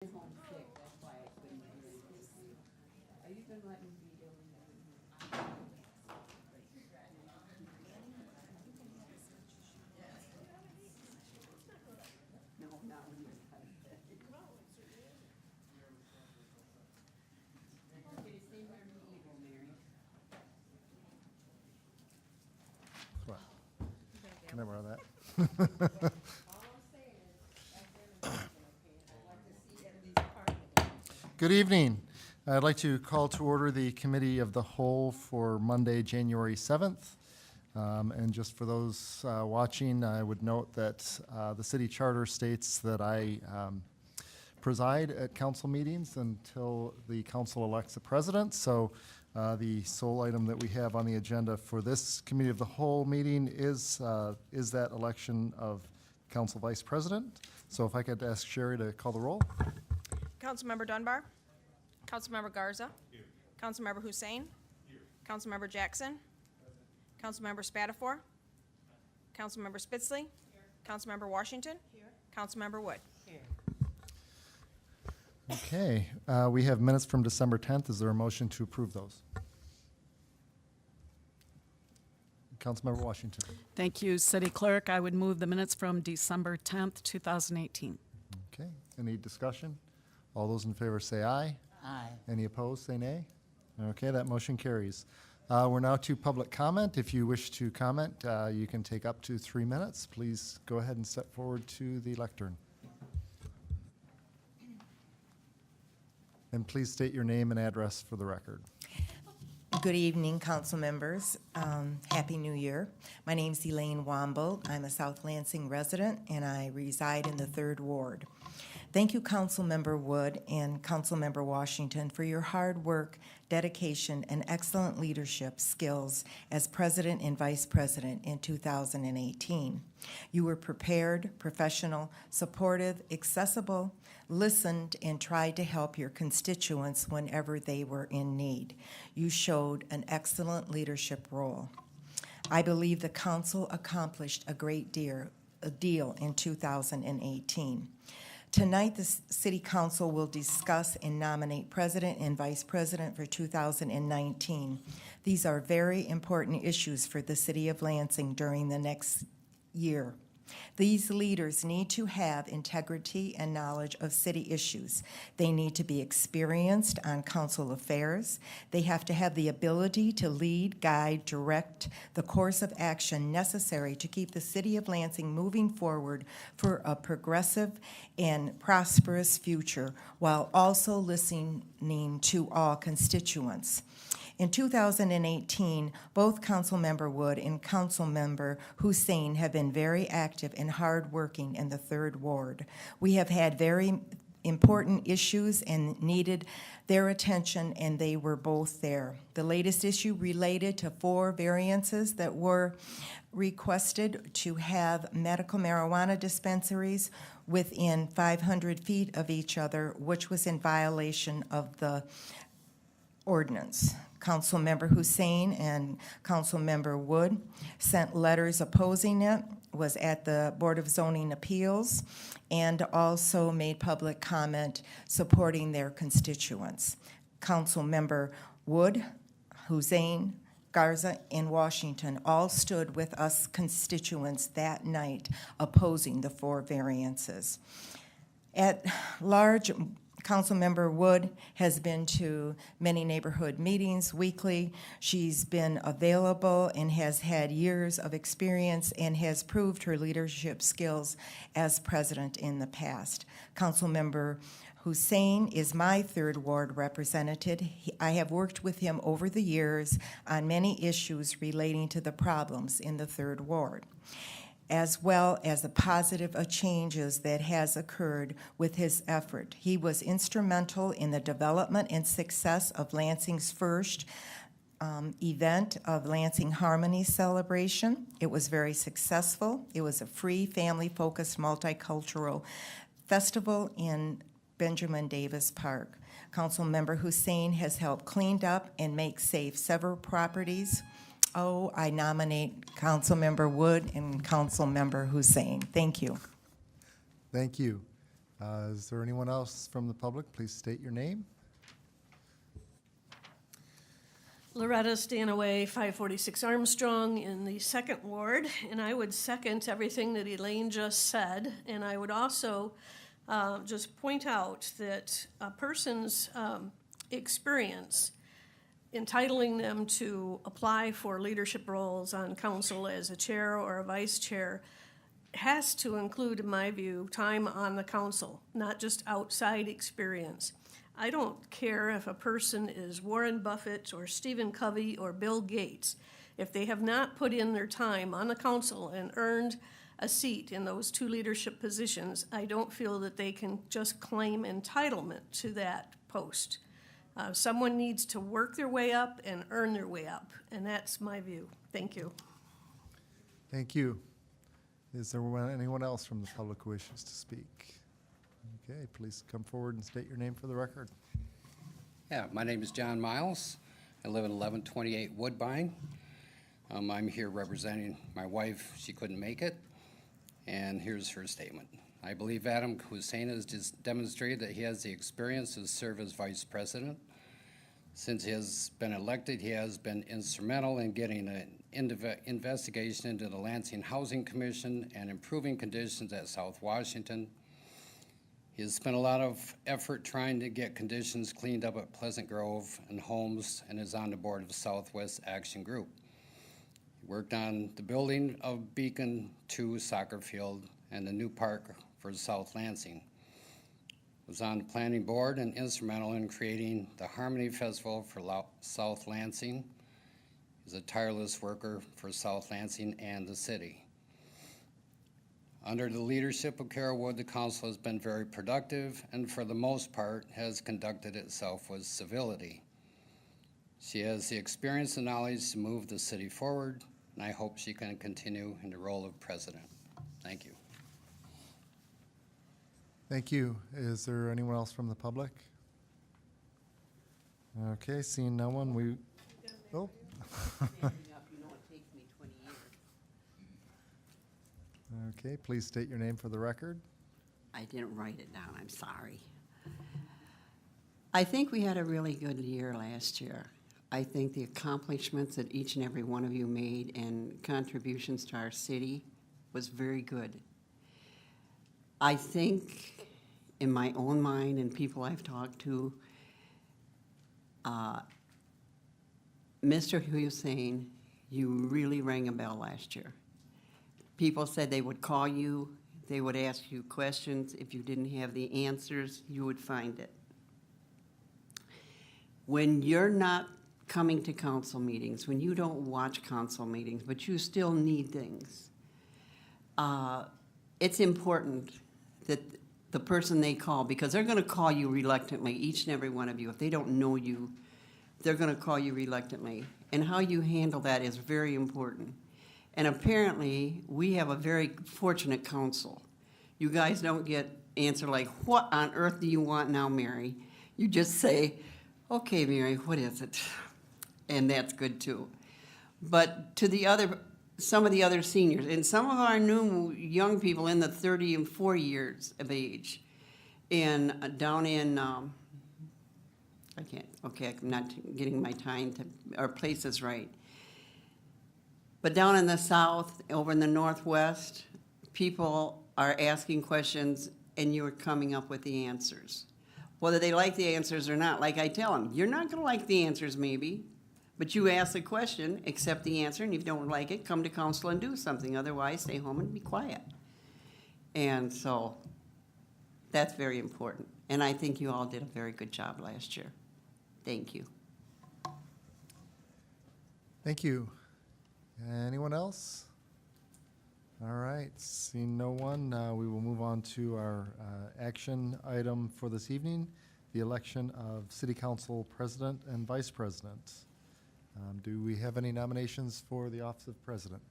It's home sick, that's why it's been really busy. Are you gonna let me be doing that? No, not when you're tight. Okay, stay where you evil, Mary. What? Can I borrow that? All I'm saying is, that's everything, okay? I'd like to see at least part of it. Good evening. I'd like to call to order the Committee of the Whole for Monday, January 7th. And just for those watching, I would note that the city charter states that I preside at council meetings until the council elects a president. So the sole item that we have on the agenda for this Committee of the Whole meeting is that election of council vice president. So if I could ask Sherry to call the roll. Councilmember Dunbar. Councilmember Garza. Here. Councilmember Hussein. Here. Councilmember Jackson. Councilmember Spatafor. Councilmember Spitzley. Here. Councilmember Washington. Here. Councilmember Wood. Here. Okay, we have minutes from December 10th. Is there a motion to approve those? Councilmember Washington. Thank you, City Clerk. I would move the minutes from December 10th, 2018. Okay, any discussion? All those in favor say aye. Aye. Any opposed, say nay. Okay, that motion carries. We're now to public comment. If you wish to comment, you can take up to 3 minutes. Please go ahead and step forward to the lectern. And please state your name and address for the record. Good evening, council members. Happy New Year. My name's Elaine Womble. I'm a South Lansing resident, and I reside in the 3rd Ward. Thank you, Councilmember Wood and Councilmember Washington, for your hard work, dedication, and excellent leadership skills as president and vice president in 2018. You were prepared, professional, supportive, accessible, listened, and tried to help your constituents whenever they were in need. You showed an excellent leadership role. I believe the council accomplished a great deal in 2018. Tonight, the City Council will discuss and nominate President and Vice President for 2019. These are very important issues for the City of Lansing during the next year. These leaders need to have integrity and knowledge of city issues. They need to be experienced on council affairs. They have to have the ability to lead, guide, direct the course of action necessary to keep the City of Lansing moving forward for a progressive and prosperous future, while also listening to all constituents. In 2018, both Councilmember Wood and Councilmember Hussein have been very active and hardworking in the 3rd Ward. We have had very important issues and needed their attention, and they were both there. The latest issue related to 4 variances that were requested to have medical marijuana dispensaries within 500 feet of each other, which was in violation of the ordinance. Councilmember Hussein and Councilmember Wood sent letters opposing it, was at the Board of Zoning Appeals, and also made public comment supporting their constituents. Councilmember Wood, Hussein, Garza, and Washington all stood with us constituents that night opposing the 4 variances. At large, Councilmember Wood has been to many neighborhood meetings weekly. She's been available and has had years of experience and has proved her leadership skills as president in the past. Councilmember Hussein is my 3rd Ward representative. I have worked with him over the years on many issues relating to the problems in the 3rd Ward, as well as the positive changes that has occurred with his effort. He was instrumental in the development and success of Lansing's first event of Lansing Harmony Celebration. It was very successful. It was a free, family-focused, multicultural festival in Benjamin Davis Park. Councilmember Hussein has helped clean up and make safe several properties. I nominate Councilmember Wood and Councilmember Hussein. Thank you. Thank you. Is there anyone else from the public? Please state your name. Loretta Stanaway, 546 Armstrong in the second ward, and I would second everything that Elaine just said. And I would also just point out that a person's experience entitling them to apply for leadership roles on council as a chair or a vice chair has to include, in my view, time on the council, not just outside experience. I don't care if a person is Warren Buffett or Stephen Covey or Bill Gates. If they have not put in their time on the council and earned a seat in those two leadership positions, I don't feel that they can just claim entitlement to that post. Someone needs to work their way up and earn their way up, and that's my view. Thank you. Thank you. Is there anyone else from the public who wishes to speak? Okay, please come forward and state your name for the record. Yeah, my name is John Miles. I live at 1128 Woodbine. I'm here representing my wife. She couldn't make it, and here's her statement. I believe Adam Hussein has just demonstrated that he has the experience to serve as vice president. Since he has been elected, he has been instrumental in getting an investigation into the Lansing Housing Commission and improving conditions at South Washington. He has spent a lot of effort trying to get conditions cleaned up at Pleasant Grove and Holmes, and is on the board of Southwest Action Group. He worked on the building of Beacon 2 soccer field and the new park for South Lansing. Was on the planning board and instrumental in creating the Harmony Festival for South Lansing. He's a tireless worker for South Lansing and the city. Under the leadership of Carol Wood, the council has been very productive and for the most part has conducted itself with civility. She has the experience and knowledge to move the city forward, and I hope she can continue in the role of president. Thank you. Thank you. Is there anyone else from the public? Okay, seeing no one, oh. Okay, please state your name for the record. I didn't write it down, I'm sorry. I think we had a really good year last year. I think the accomplishments that each and every one of you made and contributions to our city was very good. I think in my own mind and people I've talked to, Mr. Hussein, you really rang a bell last year. People said they would call you, they would ask you questions. If you didn't have the answers, you would find it. When you're not coming to council meetings, when you don't watch council meetings, but you still need things, it's important that the person they call, because they're going to call you reluctantly, each and every one of you. If they don't know you, they're going to call you reluctantly. And how you handle that is very important. And apparently, we have a very fortunate council. You guys don't get answer like, what on earth do you want now, Mary? You just say, okay, Mary, what is it? And that's good too. But to some of the other seniors, and some of our new young people in the 30 and 40 years of age, and down in, I'm not getting my time or places right. But down in the south, over in the northwest, people are asking questions and you're coming up with the answers. Whether they like the answers or not, like I tell them, you're not gonna like the answers maybe, but you ask the question, accept the answer, and if you don't like it, come to council and do something. Otherwise, stay home and be quiet. And so that's very important. And I think you all did a very good job last year. Thank you. Thank you. Anyone else? All right, seeing no one, we will move on to our action item for this evening, the election of City Council President and Vice President. Do we have any nominations for the office of President?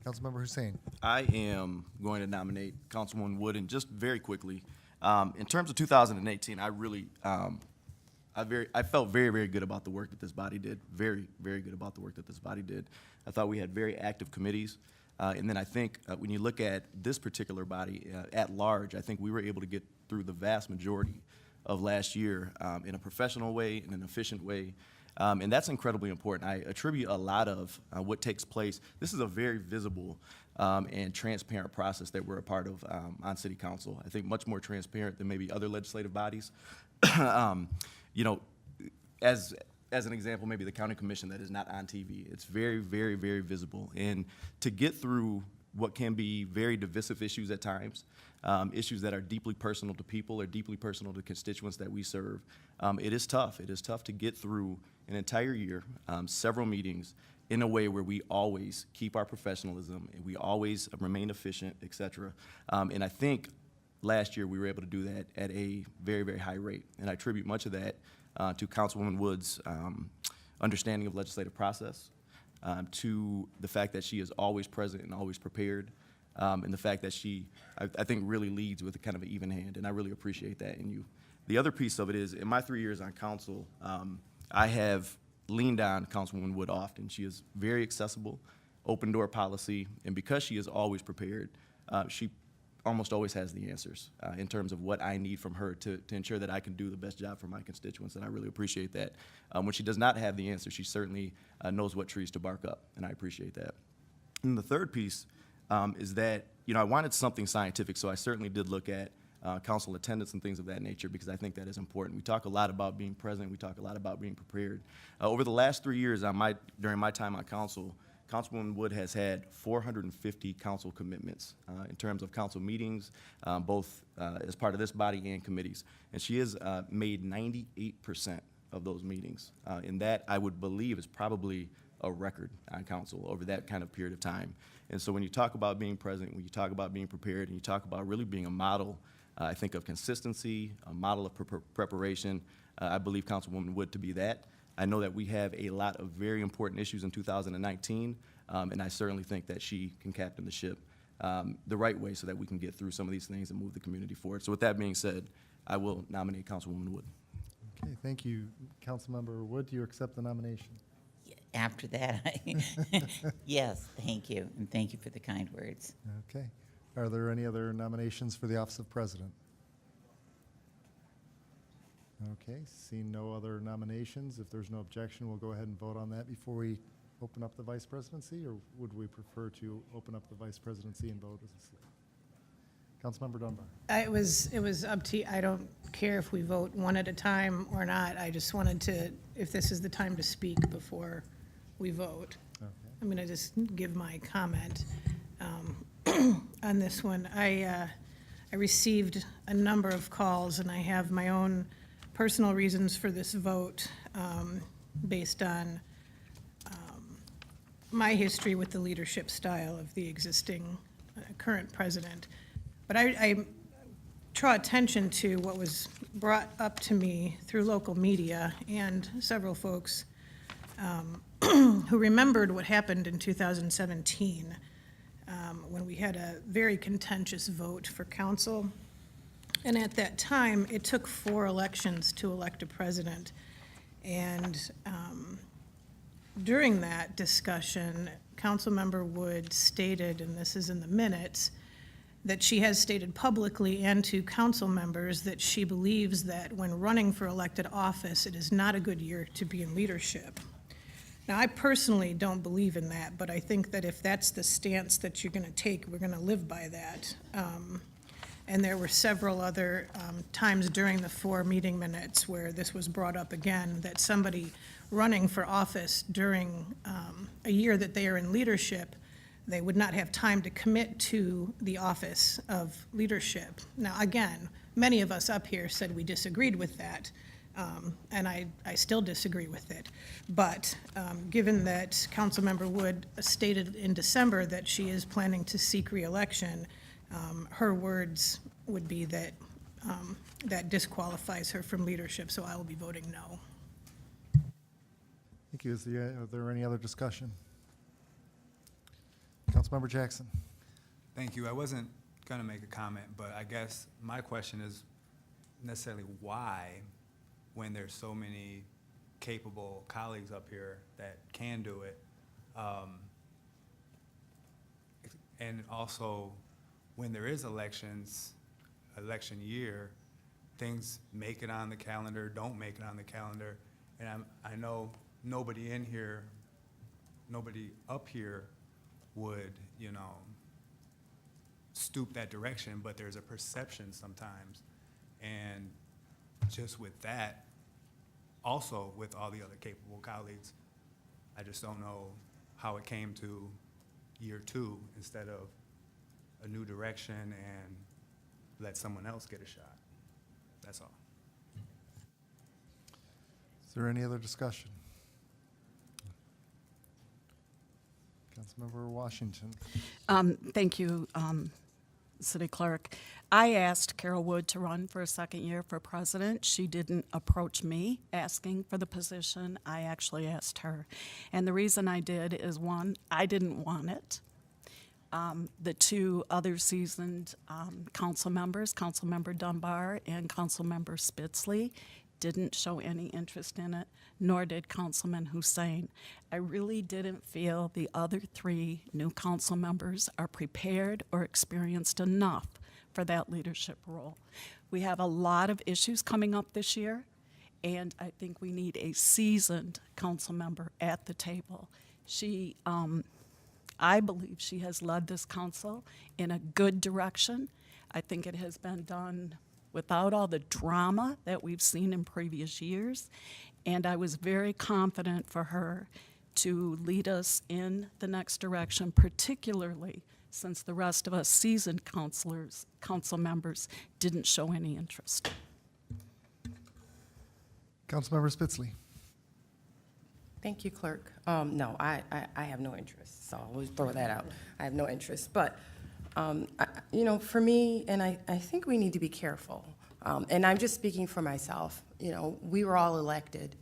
Councilmember Hussein. I am going to nominate Councilwoman Wood, and just very quickly, in terms of 2018, I really, I felt very, very good about the work that this body did. Very, very good about the work that this body did. I thought we had very active committees. And then I think when you look at this particular body at large, I think we were able to get through the vast majority of last year in a professional way, in an efficient way. And that's incredibly important. I attribute a lot of what takes place. This is a very visible and transparent process that we're a part of on City Council. I think much more transparent than maybe other legislative bodies. You know, as an example, maybe the county commission that is not on TV. It's very, very, very visible. And to get through what can be very divisive issues at times, issues that are deeply personal to people or deeply personal to constituents that we serve, it is tough. It is tough to get through an entire year, several meetings, in a way where we always keep our professionalism and we always remain efficient, et cetera. And I think last year we were able to do that at a very, very high rate. And I attribute much of that to Councilwoman Wood's understanding of legislative process, to the fact that she is always present and always prepared, and the fact that she, I think, really leads with a kind of an even hand, and I really appreciate that in you. The other piece of it is, in my 3 years on council, I have leaned on Councilwoman Wood often. She is very accessible, open door policy, and because she is always prepared, she almost always has the answers in terms of what I need from her to ensure that I can do the best job for my constituents, and I really appreciate that. When she does not have the answer, she certainly knows what trees to bark up, and I appreciate that. And the third piece is that, I wanted something scientific, so I certainly did look at council attendance and things of that nature, because I think that is important. We talk a lot about being present. We talk a lot about being prepared. Over the last 3 years, during my time on council, Councilwoman Wood has had 450 council commitments in terms of council meetings, both as part of this body and committees. And she has made 98% of those meetings. And that, I would believe, is probably a record on council over that kind of period of time. And so when you talk about being present, when you talk about being prepared, and you talk about really being a model, I think, of consistency, a model of preparation, I believe Councilwoman Wood to be that. I know that we have a lot of very important issues in 2019, and I certainly think that she can captain the ship the right way so that we can get through some of these things and move the community forward. So with that being said, I will nominate Councilwoman Wood. Okay, thank you. Councilmember Wood, do you accept the nomination? After that, yes, thank you, and thank you for the kind words. Okay. Are there any other nominations for the office of president? Okay, seeing no other nominations, if there's no objection, we'll go ahead and vote on that before we open up the vice presidency, or would we prefer to open up the vice presidency and vote as a slate? Councilmember Dunbar. It was up to you. I don't care if we vote one at a time or not. I just wanted to, if this is the time to speak before we vote. Okay. I'm going to just give my comment on this one. I received a number of calls, and I have my own personal reasons for this vote based on my history with the leadership style of the existing current president. But I draw attention to what was brought up to me through local media and several folks who remembered what happened in 2017 when we had a very contentious vote for council. And at that time, it took 4 elections to elect a president. And during that discussion, Councilmember Wood stated, and this is in the minutes, that she has stated publicly and to council members that she believes that when running for elected office, it is not a good year to be in leadership. Now, I personally don't believe in that, but I think that if that's the stance that you're going to take, we're going to live by that. And there were several other times during the 4 meeting minutes where this was brought up again, that somebody running for office during a year that they are in leadership, they would not have time to commit to the office of leadership. Now, again, many of us up here said we disagreed with that, and I still disagree with it. But given that Councilmember Wood stated in December that she is planning to seek re-election, her words would be that that disqualifies her from leadership, so I will be voting no. Thank you. Are there any other discussion? Councilmember Jackson. Thank you. I wasn't going to make a comment, but I guess my question is necessarily why, when there's so many capable colleagues up here that can do it, And also, when there is elections, election year, things make it on the calendar, don't make it on the calendar. And I know nobody in here, nobody up here would, you know, stoop that direction, but there's a perception sometimes. And just with that, also with all the other capable colleagues, I just don't know how it came to year 2 instead of a new direction and let someone else get a shot. That's all. Is there any other discussion? Councilmember Washington. Thank you, City Clerk. I asked Carol Wood to run for a second year for president. She didn't approach me asking for the position. I actually asked her. And the reason I did is, one, I didn't want it. The two other seasoned council members, Councilmember Dunbar and Councilmember Spitzley, didn't show any interest in it, nor did Councilman Hussein. I really didn't feel the other 3 new council members are prepared or experienced enough for that leadership role. We have a lot of issues coming up this year, and I think we need a seasoned council member at the table. I believe she has led this council in a good direction. I think it has been done without all the drama that we've seen in previous years. And I was very confident for her to lead us in the next direction, particularly since the rest of us seasoned council members didn't show any interest. Councilmember Spitzley. Thank you, Clerk. No, I have no interest, so I'll throw that out. I have no interest. But, you know, for me, and I think we need to be careful, and I'm just speaking for myself, you know, we were all elected,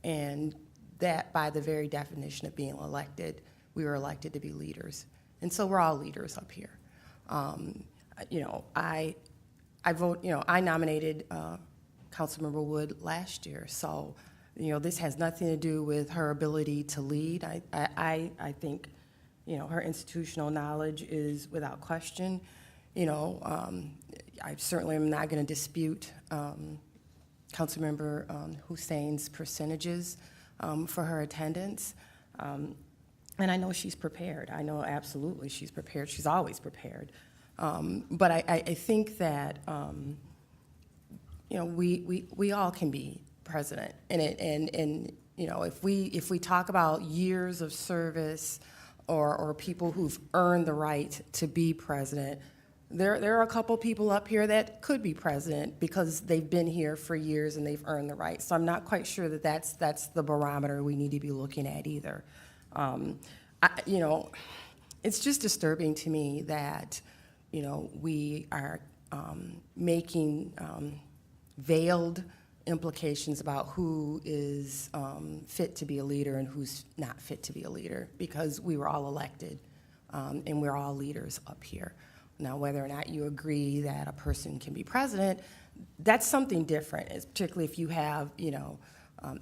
and that by the very definition of being elected, we were elected to be leaders. And so we're all leaders up here. You know, I nominated Councilmember Wood last year, so you know, this has nothing to do with her ability to lead. I think, you know, her institutional knowledge is without question. You know, I certainly am not going to dispute Councilmember Hussein's percentages for her attendance. And I know she's prepared. I know absolutely she's prepared. She's always prepared. But I think that, you know, we all can be president, and you know, if we talk about years of service or people who've earned the right to be president, there are a couple people up here that could be president because they've been here for years and they've earned the right. So I'm not quite sure that that's the barometer we need to be looking at either. You know, it's just disturbing to me that, you know, we are making veiled implications about who is fit to be a leader and who's not fit to be a leader, because we were all elected and we're all leaders up here. Now, whether or not you agree that a person can be president, that's something different, particularly if you have, you know,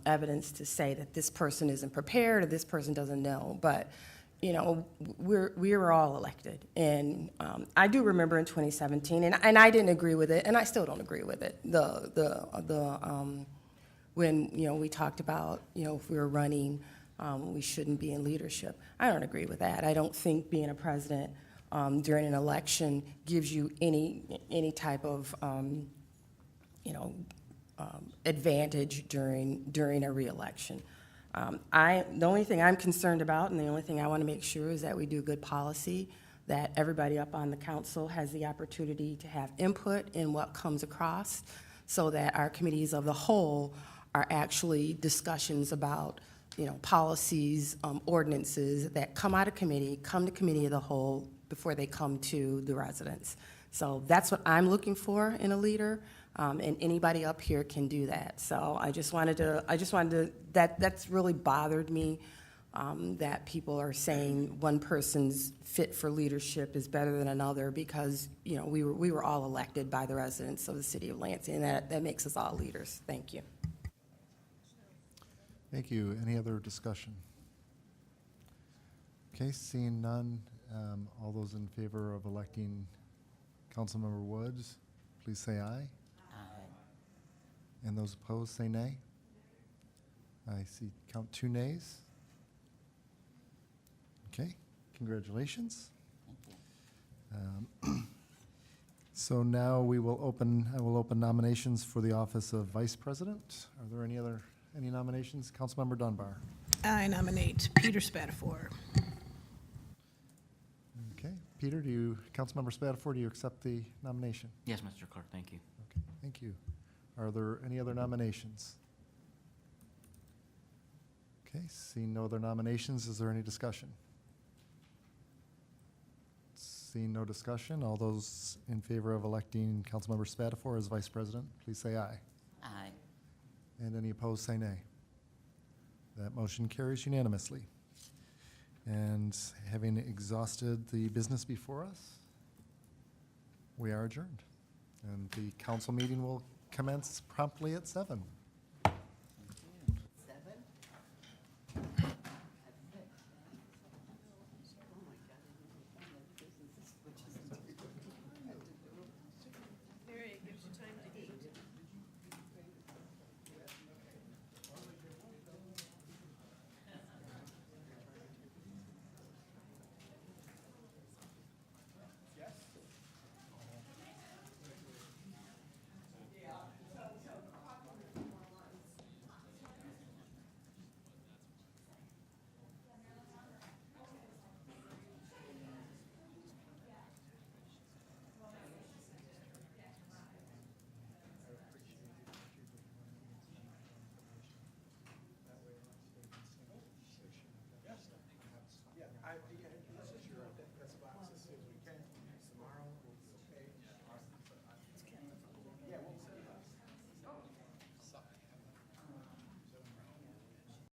evidence to say that this person isn't prepared or this person doesn't know. But, you know, we were all elected. And I do remember in 2017, and I didn't agree with it, and I still don't agree with it, when, you know, we talked about, you know, if we were running, we shouldn't be in leadership. I don't agree with that. I don't think being a president during an election gives you any type of, you know, advantage during a reelection. The only thing I'm concerned about, and the only thing I want to make sure, is that we do good policy, that everybody up on the council has the opportunity to have input in what comes across, so that our committees of the whole are actually discussions about, you know, policies, ordinances that come out of committee, come to committee of the whole before they come to the residents. So that's what I'm looking for in a leader. And anybody up here can do that. So I just wanted to, that's really bothered me, that people are saying one person's fit for leadership is better than another, because, you know, we were all elected by the residents of the city of Lansing, and that makes us all leaders. Thank you. Thank you. Any other discussion? Okay, seeing none, All those in favor of electing Councilmember Woods, please say aye. Aye. And those opposed, say nay. I see, count 2 nays. Okay, congratulations. So now I will open nominations for the office of Vice President. Are there any nominations? Councilmember Dunbar. I nominate Peter Spatafor. Okay, Peter, Councilmember Spatafor, do you accept the nomination? Yes, Mr. Clerk, thank you. Okay, thank you. Are there any other nominations? Okay, seeing no other nominations, is there any discussion? Seeing no discussion, all those in favor of electing Councilmember Spatafor as Vice President, please say aye. Aye. And any opposed, say nay. That motion carries unanimously. And having exhausted the business before us, we are adjourned. And the council meeting will commence promptly at 7.